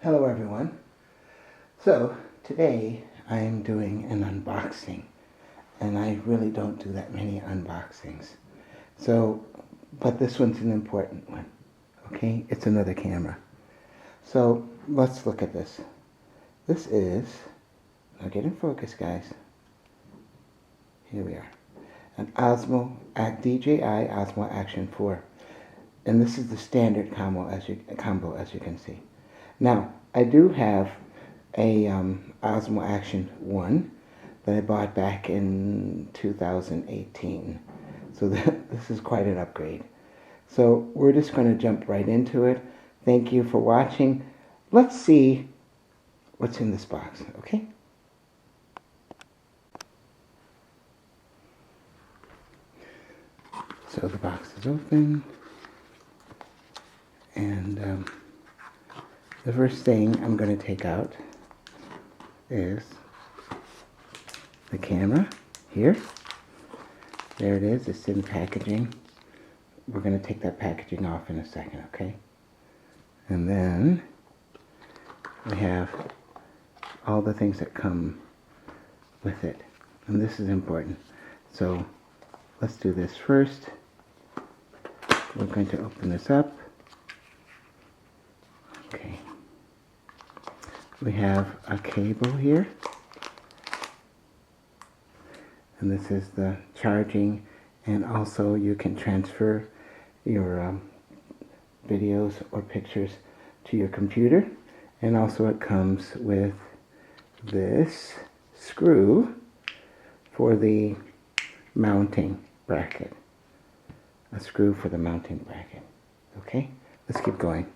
Hello everyone. So today I am doing an unboxing, and I really don't do that many unboxings. But this one's an important one. Okay, it's another camera. So let's look at this. This is, now get in focus guys. Here we are. An DJI Osmo Action 4. And this is the standard combo as you can see. Now, I do have a Osmo Action 1 that I bought back in 2018. So this is quite an upgrade. So we're just going to jump right into it. Thank you for watching. Let's see what's in this box, okay? So the box is open. And the first thing I'm going to take out is the camera here. There it is. It's in packaging. We're going to take that packaging off in a second, okay? And then we have all the things that come with it. And this is important. So let's do this first. We're going to open this up. Okay. We have a cable here. And this is the charging, and also you can transfer your videos or pictures to your computer. And also it comes with this screw for the mounting bracket. A screw for the mounting bracket. Okay, let's keep going.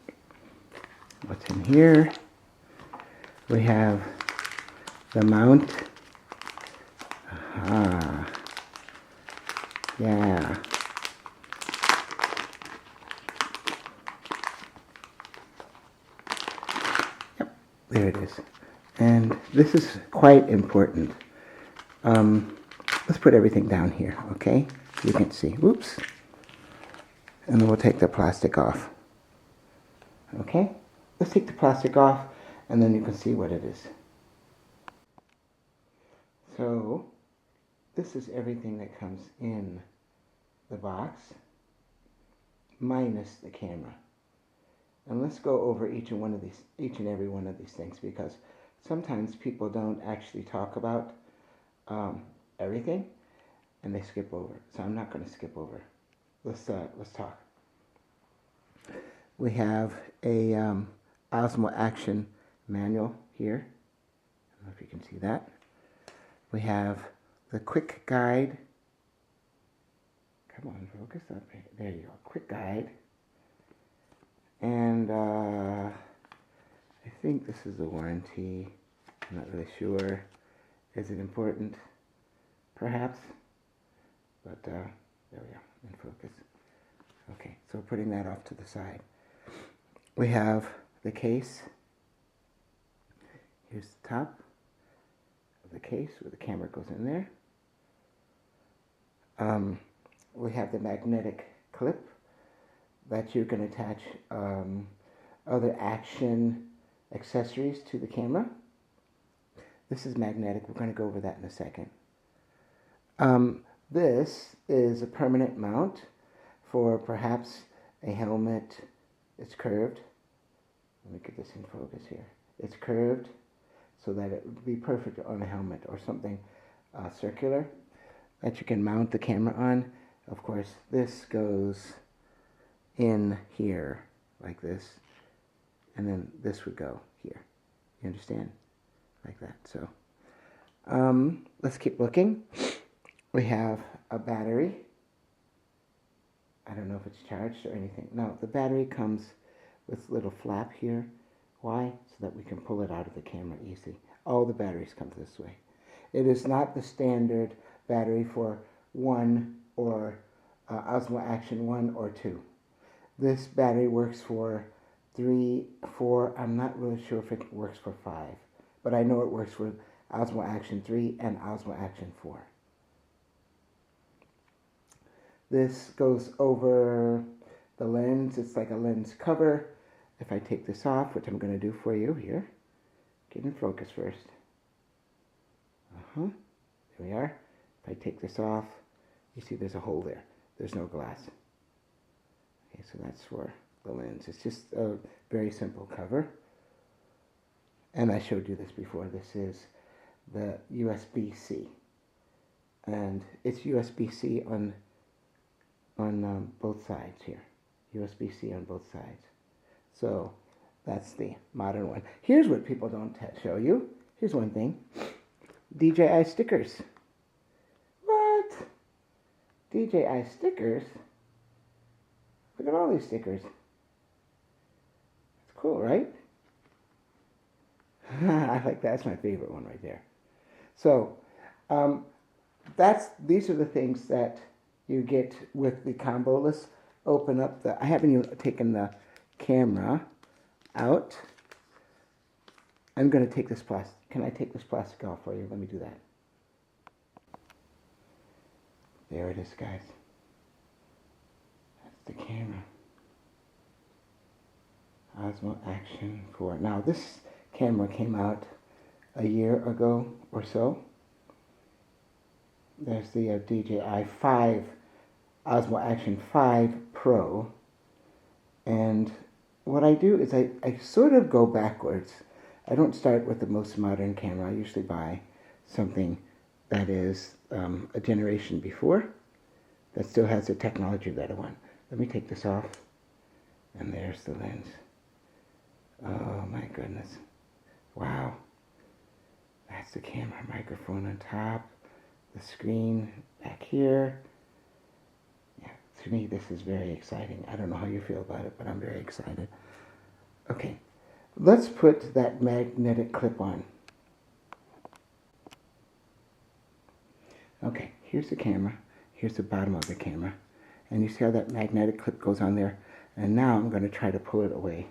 What's in here? We have the mount. Aha. Yeah. Yep, there it is. And this is quite important. Let's put everything down here, okay? You can see. Whoops. And then we'll take the plastic off. Okay? Let's take the plastic off, and then you can see what it is. So, this is everything that comes in the box, minus the camera. And let's go over each and every one of these things, because sometimes people don't actually talk about everything, and they skip over. So I'm not going to skip over. Let's talk. We have a Osmo Action manual here. I don't know if you can see that. We have the quick guide. Come on, focus up. There you go. Quick guide. And I think this is the warranty. I'm not really sure. Is it important? Perhaps. But there we are, in focus. Okay, so putting that off to the side. We have the case. Here's the top of the case where the camera goes in there. We have the magnetic clip that you can attach other action accessories to the camera. This is magnetic. We're going to go over that in a second. This is a permanent mount for perhaps a helmet. It's curved. Let me get this in focus here. It's curved so that it would be perfect on a helmet or something circular that you can mount the camera on. Of course, this goes in here like this, and then this would go here. You understand? Like that. So let's keep looking. We have a battery. I don't know if it's charged or anything. No, the battery comes with a little flap here. Why? So that we can pull it out of the camera easy. All the batteries come this way. It is not the standard battery for one or Osmo Action 1 or 2. This battery works for 3, 4, I'm not really sure if it works for 5. But I know it works for Osmo Action 3 and Osmo Action 4. This goes over the lens. It's like a lens cover, if I take this off, which I'm going to do for you here, get in focus first. There we are. If I take this off, you see there's a hole there. There's no glass. Okay, so that's for the lens. It's just a very simple cover. And I showed you this before. This is the USB-C. And it's USB-C on both sides here. USB-C on both sides. So that's the modern one. Here's what people don't show you. Here's one thing. DJI stickers. What? DJI stickers? Look at all these stickers. It's cool, right? I like that. That's my favorite one right there. So these are the things that you get with the combo. Let's open up I haven't even taken the camera out. I'm going to take this plastic. Can I take this plastic off for you? Let me do that. There it is, guys. That's the camera. Osmo Action 4. Now, this camera came out a year ago or so. There's the DJI 5, Osmo Action 5 Pro. And what I do is I sort of go backwards. I don't start with the most modern camera. I usually buy something that is a generation before, that still has the technology that I want. Let me take this off. And there's the lens. Oh my goodness. Wow. That's the camera. Microphone on top. The screen back here. Yeah, to me this is very exciting. I don't know how you feel about it, but I'm very excited. Okay, let's put that magnetic clip on. Okay, here's the camera. Here's the bottom of the camera. And you see how that magnetic clip goes on there? And now I'm going to try to pull it away.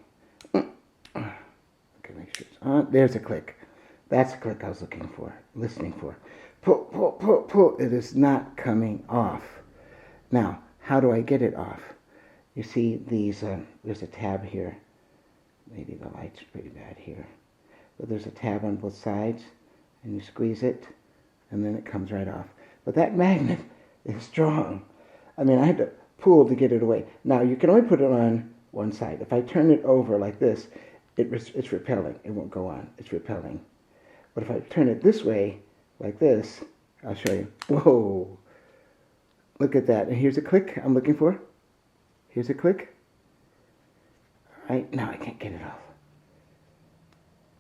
Okay, make sure it's on. There's a click. That's the click I was looking for, listening for. Pull, pull, pull, pull. It is not coming off. Now, how do I get it off? You see these, there's a tab here. Maybe the light's pretty bad here. But there's a tab on both sides, and you squeeze it, and then it comes right off. But that magnet is strong. I mean, I had to pull to get it away. Now, you can only put it on one side. If I turn it over like this, it's repelling. It won't go on. It's repelling. But if I turn it this way, like this, I'll show you. Whoa! Look at that. And here's a click I'm looking for. Here's a click. All right, now I can't get it off.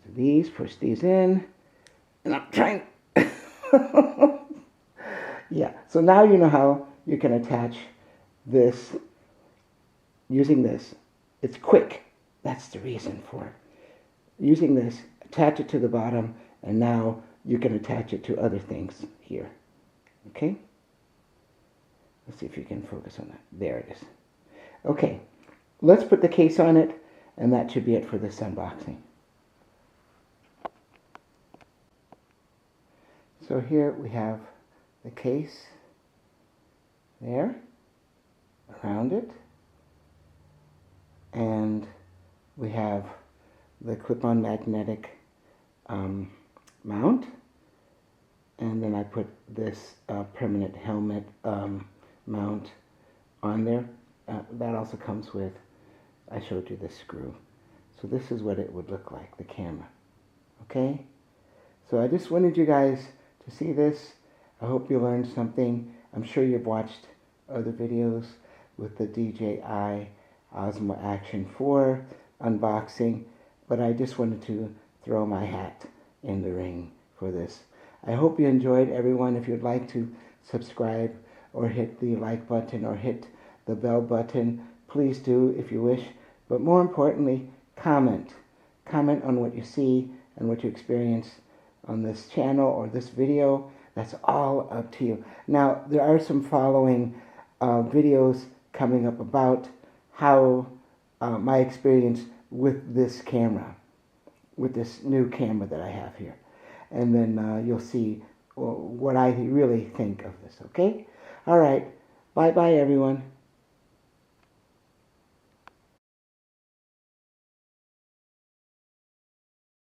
So these, push these in, and I'm trying. Yeah, so now you know how you can attach this using this. It's quick. That's the reason for it. Using this, attach it to the bottom, and now you can attach it to other things here. Okay? Let's see if you can focus on that. There it is. Okay, let's put the case on it, and that should be it for this unboxing. So here we have the case there, around it, and we have the clip-on magnetic mount, and then I put this permanent helmet mount on there. That also comes with, I showed you the screw. So this is what it would look like, the camera. Okay? So I just wanted you guys to see this. I hope you learned something. I'm sure you've watched other videos with the DJI Osmo Action 4 unboxing, but I just wanted to throw my hat in the ring for this. I hope you enjoyed, everyone. If you'd like to subscribe or hit the like button or hit the bell button, please do if you wish. But more importantly, comment. Comment on what you see and what you experience on this channel or this video. That's all up to you. Now, there are some following videos coming up about how my experience with this camera, with this new camera that I have here. And then you'll see what I really think of this, okay? All right. Bye-bye, everyone.